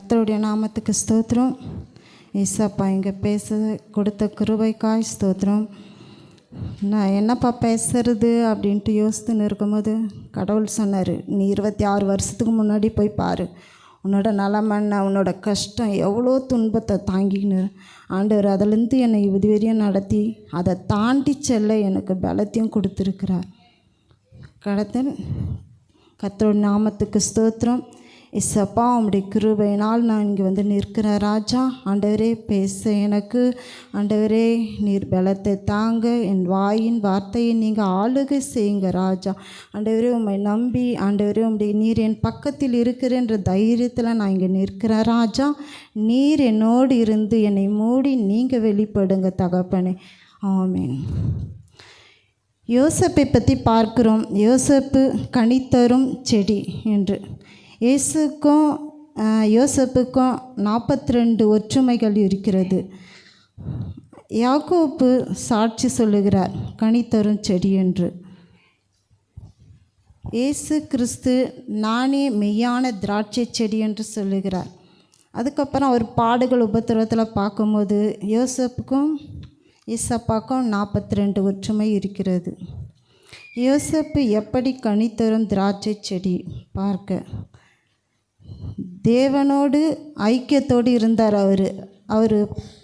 கர்த்தருடைய நாமத்துக்கு ஸ்தோத்திரம். ஏசப்பா இங்கே பேச கொடுத்த கிருபைக்காய் ஸ்தோத்திரம். நான் என்னப்பா பேசுறது அப்படின்ட்டு யோசித்துன்னு இருக்கும்போது கடவுள் சொன்னார், நீ 26 வருஷத்துக்கு முன்னாடி போய் பாரு, உன்னோட நிலமண்ண உன்னோட கஷ்டம் எவ்வளோ துன்பத்தை தாங்கின்னு ஆண்டவர் அதிலேருந்து என்னை இதுவரையும் நடத்தி அதை தாண்டி செல்ல எனக்கு பலத்தையும் கொடுத்துருக்கிறார். கர்த்தருடைய நாமத்துக்கு ஸ்தோத்திரம். இசப்பா உம்முடைய கிருபையினால் நான் இங்கே வந்து நிற்கிறேன் ராஜா. ஆண்டவரே பேச எனக்கு ஆண்டவரே நீர் பலத்தை தாங்க, என் வாயின் வார்த்தையை நீங்கள் ஆளுகை செய்யுங்க ராஜா. ஆண்டவரே உம்மை நம்பி ஆண்டவரே உம்முடைய நீர் என் பக்கத்தில் இருக்கிறன்ற தைரியத்தில் நான் இங்கே நிற்கிறேன் ராஜா. நீர் என்னோடு இருந்து என்னை மூடி நீங்கள் வெளிப்படுங்க தகப்பனே. ஆமென். யோசேப்பை பற்றி பார்க்கிறோம். யோசேப்பு கனித்தரும் செடி என்று. இயேசுக்கும் யோசேப்புக்கும் 42 ஒற்றுமைகள் இருக்கிறது. யாக்கோப்பு சாட்சி சொல்லுகிறார் கனித்தரும் செடி என்று. இயேசு கிறிஸ்து நானே மெய்யான திராட்சை செடி என்று சொல்லுகிறார். அதுக்கப்புறம் அவர் பாடுகள் உபத்திரவத்தில் பார்க்கும்போது யோசேப்புக்கும் ஏசப்பாக்கும் 42 ஒற்றுமை இருக்கிறது. யோசேப்பு எப்படி கனித்தரும் திராட்சை செடி பார்க்க தேவனோடு ஐக்கியத்தோடு இருந்தார். அவர்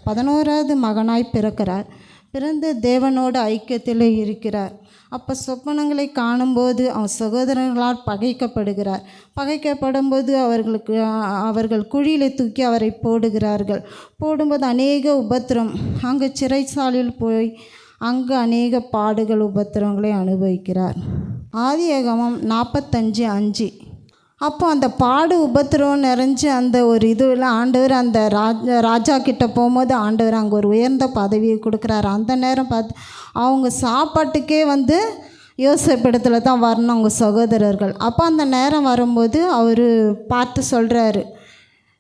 11வது மகனாய் பிறக்கிறார். பிறந்து தேவனோடு ஐக்கியத்தில் இருக்கிறார். அப்போ சொப்பனங்களை காணும்போது அவன் சகோதரர்களால் பகைக்கப்படும்போது அவர்கள் குழியில் தூக்கி அவரை போடுகிறார்கள். போடும்போது அநேக உபத்திரம், அங்கே சிறைச்சாலையில் போய் அங்கே அநேக பாடுகள் உபத்திரங்களை அனுபவிக்கிறார். ஆதியாகமம் 45:5. அப்போ அந்த பாடு உபத்திரம் நிறைஞ்சு அந்த ஒரு இதுவில் ஆண்டவர் அந்த ராஜா கிட்ட போகும்போது ஆண்டவர் அங்கே ஒரு உயர்ந்த பதவியை கொடுக்குறாரு. அந்த நேரம் பார்த்து அவங்க சாப்பாட்டுக்கே வந்து யோசேப்பு இடத்துல தான் வரணும் அவங்க சகோதரர்கள். அப்போ அந்த நேரம் வரும்போது அவர் பார்த்து சொல்கிறாரு,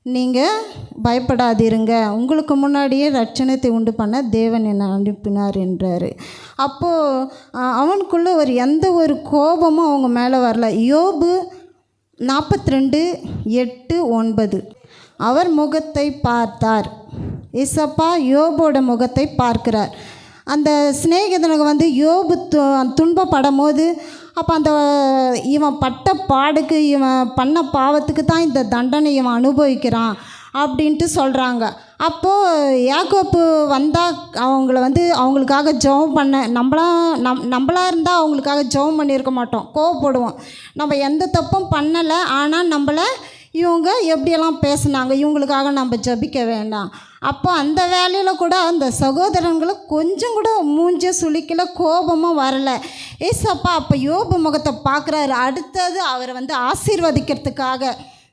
நீங்கள் பயப்படாதீருங்க, உங்களுக்கு முன்னாடியே ரட்சணத்தை உண்டு பண்ண தேவன் என்னை அனுப்பினார் என்றார். அப்போது அவனுக்குள்ளே எந்த ஒரு கோபமும் அவங்க மேலே வரல. யோபு 42:8-9. அவர் முகத்தை பார்த்தார். ஏசப்பா யோபோட முகத்தை பார்க்கிறார். அந்த சிநேகிதனுக்கு வந்து யோபு துன்பப்படும் போது அப்போ இவன் பட்ட பாடுக்கு இவன் பண்ண பாவத்துக்கு தான் இந்த தண்டனை இவன் அனுபவிக்கிறான் அப்படின்ட்டு சொல்கிறாங்க. அப்போது யாக்கோப்பு வந்தால் அவங்களுக்காக ஜெபம் பண்ண நம்மளாக இருந்தால் அவங்களுக்காக ஜெபம் பண்ணியிருக்க மாட்டோம், கோவப்படுவோம். நம்ம எந்த தப்பும் பண்ணலை, ஆனால் நம்மளை இவங்க எப்படியெல்லாம் பேசுனாங்க, இவங்களுக்காக நம்ம ஜபிக்க வேண்டாம். அப்போ அந்த வேலையில் கூட அந்த சகோதரங்களை கொஞ்சம் கூட மூஞ்ச சுளிக்கல, கோபமும் வரலை. ஏசப்பா அப்போ யோபு முகத்தை பார்க்குறாரு. அடுத்தது அவரை வந்து ஆசீர்வதிக்கிறதுக்காக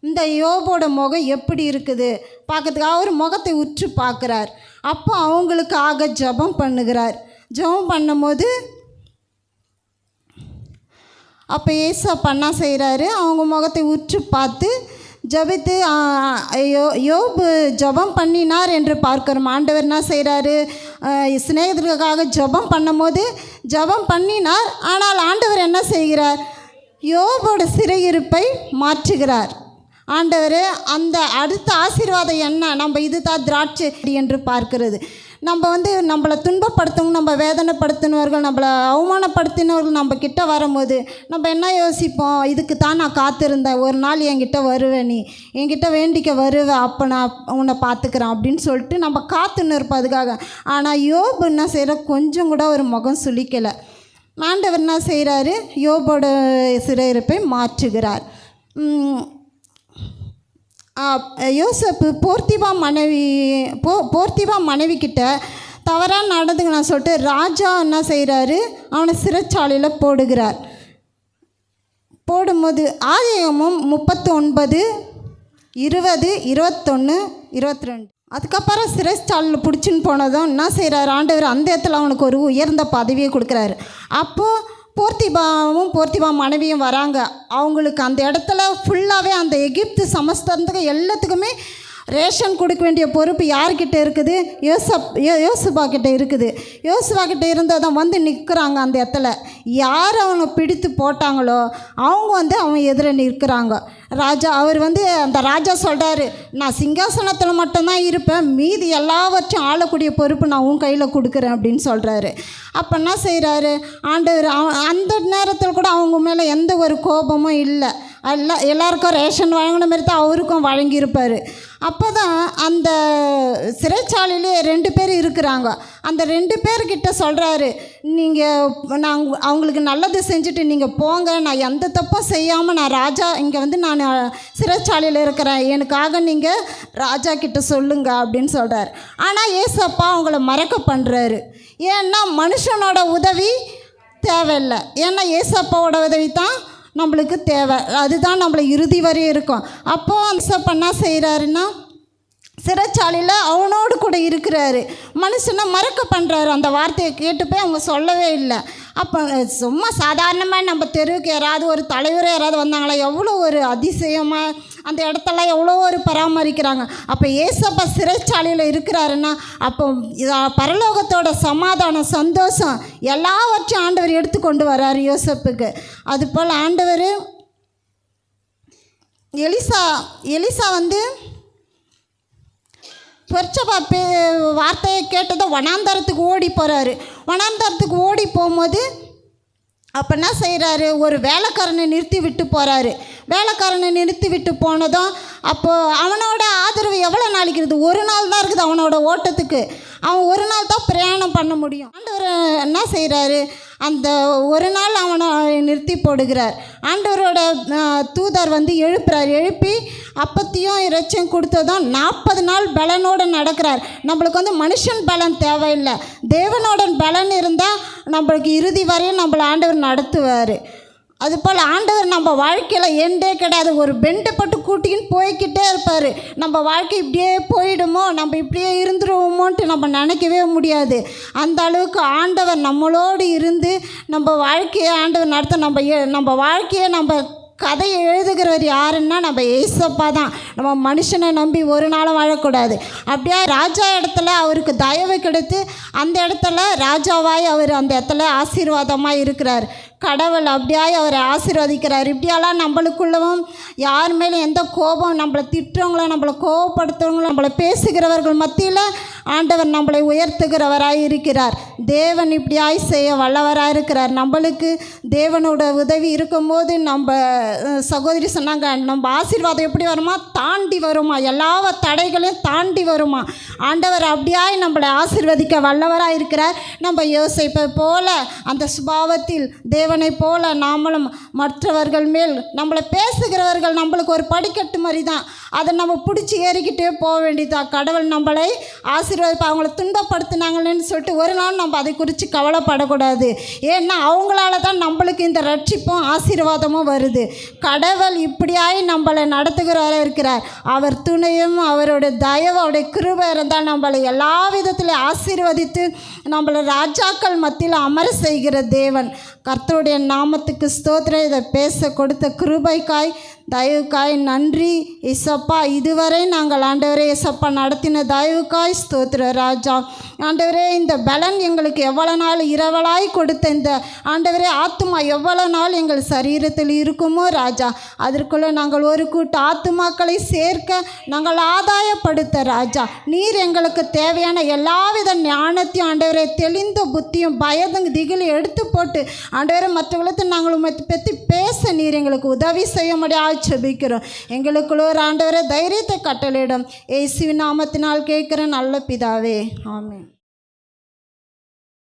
இந்த யோபோட முகம் எப்படி இருக்குது பார்க்கறதுக்காக அவர் முகத்தை உற்று பார்க்குறார். அப்போ அவங்களுக்காக ஜெபம் பண்ணுகிறார். ஜெபம் பண்ணும்போது அப்போ ஏசப்பா என்ன செய்கிறாரு, அவங்க முகத்தை உற்று பார்த்து ஜபித்து யோபு ஜெபம் பண்ணினார் என்று பார்க்கிறோம். ஆண்டவர் என்ன செய்கிறாரு, சிநேகிதர்களுக்காக ஜெபம் பண்ணும்போது ஜெபம் பண்ணினார். ஆனால் ஆண்டவர் என்ன செய்கிறார், யோபோட சிறையிருப்பை மாற்றுகிறார். ஆண்டவர் அந்த அடுத்த ஆசீர்வாதம் என்ன, நம்ம இது தான் திராட்சை என்று பார்க்கிறது. நம்ம வந்து நம்மளை துன்பப்படுத்தவங்க, நம்ம வேதனைப்படுத்தினவர்கள், நம்மளை அவமானப்படுத்தினவர்கள் நம்ம கிட்ட வரும்போது நம்ம என்ன யோசிப்போம், இதுக்கு தான் நான் காத்திருந்தேன், ஒரு நாள் என்கிட்ட வருவேன், நீ என்கிட்ட வேண்டிக்க வருவேன், அப்போ நான் உன்னை பார்த்துக்கிறேன் அப்படின்னு சொல்லிட்டு நம்ம காத்துன்னு இருப்போம் அதுக்காக. ஆனால் யோபு என்ன செய்கிற, கொஞ்சம் கூட ஒரு முகம் சுளிக்கலை. ஆண்டவர் என்ன செய்கிறாரு, யோபோட சிறையிருப்பை மாற்றுகிறார். யோசேப்பு போர்த்திபா மனைவிக்கிட்ட தவறாக நடந்துங்கன்னு சொல்லிட்டு ராஜா என்ன செய்கிறாரு, அவனை சிறைச்சாலையில் போடுகிறார். போடும்போது ஆதியாகமம் 39:20-21-22. அதுக்கப்புறம் சிறைச்சாலையில் பிடிச்சின்னு போனதும் என்ன செய்கிறார், ஆண்டவர் அந்த இடத்துல அவனுக்கு ஒரு உயர்ந்த பதவியை கொடுக்குறாரு. அப்போது போர்த்திபா மனைவியும் வராங்க. அவங்களுக்கு அந்த இடத்துல ஃபுல்லாகவே அந்த எகிப்து சமஸ்தத்துக்கு எல்லாத்துக்குமே ரேஷன் கொடுக்க வேண்டிய பொறுப்பு யார்கிட்ட இருக்குது? யோசுவா கிட்ட இருக்குது. யோசுவா கிட்ட இருந்தால் தான் வந்து நிற்கிறாங்க. அந்த இடத்துல யார் அவங்க பிடித்து போட்டாங்களோ அவங்க அவன் எதிர நிற்கிறாங்க. அவர் அந்த ராஜா சொல்கிறாரு, நான் சிங்காசனத்தில் மட்டும்தான் இருப்பேன், மீதி எல்லாவற்றையும் ஆளக்கூடிய பொறுப்பு நான் உன் கையில் கொடுக்குறேன் அப்படின்னு சொல்கிறாரு. அப்போ என்ன செய்கிறாரு ஆண்டவர்? அந்த நேரத்தில் கூட அவங்க மேலே எந்த ஒரு கோபமும் இல்லை. எல்லாருக்கும் ரேஷன் வழங்கின மாதிரி தான் அவருக்கும் வழங்கியிருப்பார். அப்போ தான் அந்த சிறைச்சாலையிலே 2 பேர் இருக்கிறாங்க. அந்த 2 பேர்கிட்ட சொல்கிறாரு, நான் அவங்களுக்கு நல்லது செஞ்சுட்டு நீங்கள் போங்க, நான் எந்த தப்பும் செய்யாமல் நான் ராஜா இங்கே நான் சிறைச்சாலையில் இருக்கிறேன், எனக்காக நீங்கள் ராஜா கிட்ட சொல்லுங்க அப்படின்னு சொல்கிறார். ஆனால் ஏசப்பா அவங்கள மறக்க பண்ணுறாரு. ஏன்னா மனுஷனோட உதவி தேவையில்லை, ஏன்னா ஏசப்பாவோட உதவி தான் நம்மளுக்கு தேவை. அதுதான் நம்மளை இறுதி வரையும் இருக்கும். அப்போது ஏசப்பா என்ன செய்கிறாருன்னா சிறைச்சாலையில் அவனோடு கூட இருக்கிறாரு. மனுஷனை மறக்க பண்ணுறாரு. அந்த வார்த்தையை கேட்டு போய் அவங்க சொல்லவே இல்லை. அப்போ சும்மா சாதாரணமாக நம்ம தெருவுக்கு யாராவது ஒரு தலைவர் யாராவது வந்தாங்களா, எவ்வளோ ஒரு அதிசயமாக அந்த இடத்தெல்லாம் எவ்வளோ ஒரு பராமரிக்கிறாங்க. அப்போ ஏசப்பா சிறைச்சாலையில் இருக்கிறாருன்னா அப்போ பரலோகத்தோட சமாதானம், சந்தோஷம் எல்லாவற்றையும் ஆண்டவர் எடுத்துக்கொண்டு வர்றாரு யோசப்புக்கு. அதுபோல் ஆண்டவர் எலிசா பெர்சபா வார்த்தையை கேட்டதும் வனாந்தரத்துக்கு ஓடி போகிறாரு. வனாந்தரத்துக்கு ஓடி போகும்போது அப்போ என்ன செய்கிறாரு, ஒரு வேலைக்காரனை நிறுத்தி விட்டு போகிறாரு. வேலைக்காரனை நிறுத்தி விட்டு போனதும் அப்போது அவனோட ஆதரவு எவ்வளோ நாளைக்கு இருக்குது? ஒரு நாள் தான் இருக்குது அவனோட ஓட்டத்துக்கு. அவன் ஒரு நாள் தான் பிரயாணம் பண்ண முடியும். ஆண்டவர் என்ன செய்கிறாரு, அந்த ஒரு நாள் அவனை நிறுத்தி போடுகிறார். ஆண்டவரோட தூதர் எழுப்புறார். எழுப்பி அப்பத்தையும் இறைச்சியும் கொடுத்ததும் 40 நாள் பலனோடு நடக்கிறார். நம்மளுக்கு மனுஷன் பலன் தேவையில்லை, தேவனோட பலன் இருந்தால் நம்மளுக்கு இறுதி வரையும் நம்மளை ஆண்டவர் நடத்துவார். அதுபோல் ஆண்டவர் நம்ம வாழ்க்கையில் எண்டே கிடையாது, ஒரு பெண்டை போட்டு கூட்டின்னு போய்கிட்டே இருப்பார். நம்ம வாழ்க்கை இப்படியே போயிடுமோ, நம்ம இப்படியே இருந்துருவோமோன்ட்டு நம்ம நினைக்கவே முடியாது. அந்த அளவுக்கு ஆண்டவர் நம்மளோடு இருந்து நம்ம வாழ்க்கையை ஆண்டவர் நடத்த, நம்ம வாழ்க்கையை நம்ம கதையை எழுதுகிறவர் யாருன்னா நம்ம ஏசப்பா தான். நம்ம மனுஷனை நம்பி ஒரு நாளும் வாழக்கூடாது. அப்படியே ராஜா இடத்துல அவருக்கு தயவு கிடைத்து அந்த இடத்துல ராஜாவாய் அவர் அந்த இடத்துல ஆசீர்வாதமாக இருக்கிறார். கடவுள் அப்படியாய் அவரை ஆசீர்வதிக்கிறார். இப்படியெல்லாம் நம்மளுக்குள்ளவும் யார் மேலும் எந்த கோபம், நம்மளை திட்டுறவங்களோ நம்மளை கோபப்படுத்துறவங்களோ நம்மளை பேசுகிறவர்கள் மத்தியில் ஆண்டவர் நம்மளை உயர்த்துகிறவராய் இருக்கிறார். தேவன் இப்படியாய் செய்ய வல்லவராக இருக்கிறார். நம்மளுக்கு தேவனோட உதவி இருக்கும்போது நம்ம சகோதரி சொன்னாங்க, நம்ம ஆசீர்வாதம் எப்படி வருமா, தாண்டி வருமா, எல்லா தடைகளையும் தாண்டி வருமா. ஆண்டவர் அப்படியாய் நம்மளை ஆசீர்வதிக்க வல்லவராக இருக்கிறார். நம்ம யோசிப்பை போல அந்த சுபாவத்தில் தேவனை போல நாமளும் மற்றவர்கள் மேல் நம்மளை பேசுகிறவர்கள் நம்மளுக்கு ஒரு படிக்கட்டு மாதிரி தான், அதை நம்ம பிடிச்சி ஏறிக்கிட்டே போக வேண்டியதான். கடவுள் நம்மளை ஆசீர்வாதம், அவங்கள துன்பப்படுத்தினாங்களேன்னு சொல்லிட்டு ஒரு நாள் நம்ம அதை குறித்து கவலைப்படக்கூடாது. ஏன்னா அவங்களால தான் நம்மளுக்கு இந்த ரட்சிப்பும் ஆசீர்வாதமும் வருது. கடவுள் இப்படியாய் நம்மளை நடத்துகிறவராக இருக்கிறார். அவர் துணையும் அவரோட தயவு அவருடைய கிருபை இருந்தால் நம்மளை எல்லா விதத்திலும் ஆசீர்வதித்து நம்மளை ராஜாக்கள் மத்தியில் அமர செய்கிற தேவன். கர்த்தருடைய நாமத்துக்கு ஸ்தோத்திரம். இதை பேச கொடுத்த கிருபைக்காய் தயவுக்காய் நன்றி இசப்பா. இதுவரை நாங்கள் ஆண்டவரே இசப்பா நடத்தின தயவுக்காய் ஸ்தோத்திர ராஜா. ஆண்டவரே இந்த பலன் எங்களுக்கு எவ்வளோ நாள் இரவலாய் கொடுத்த இந்த ஆண்டவரே ஆத்துமா எவ்வளோ நாள் எங்கள் சரீரத்தில் இருக்குமோ ராஜா, அதற்குள்ளே நாங்கள் ஒரு கூட்ட ஆத்துமாக்களை சேர்க்க நாங்கள் ஆதாயப்படுத்த ராஜா. நீர் எங்களுக்கு தேவையான எல்லாவித ஞானத்தையும் ஆண்டவரே தெளிந்த புத்தியும் பயதும் திகிலும் எடுத்து போட்டு ஆண்டவரே மற்றவர்களுக்கு நாங்கள் உண்மை பற்றி பேச நீர் எங்களுக்கு உதவி செய்ய முடியாது ஜெபிக்கிறோம். எங்களுக்குள்ள ஒரு ஆண்டவரே தைரியத்தை கட்டளையிடும். இயேசுவின் நாமத்தினால் கேட்கிற நல்ல பிதாவே, ஆமென்.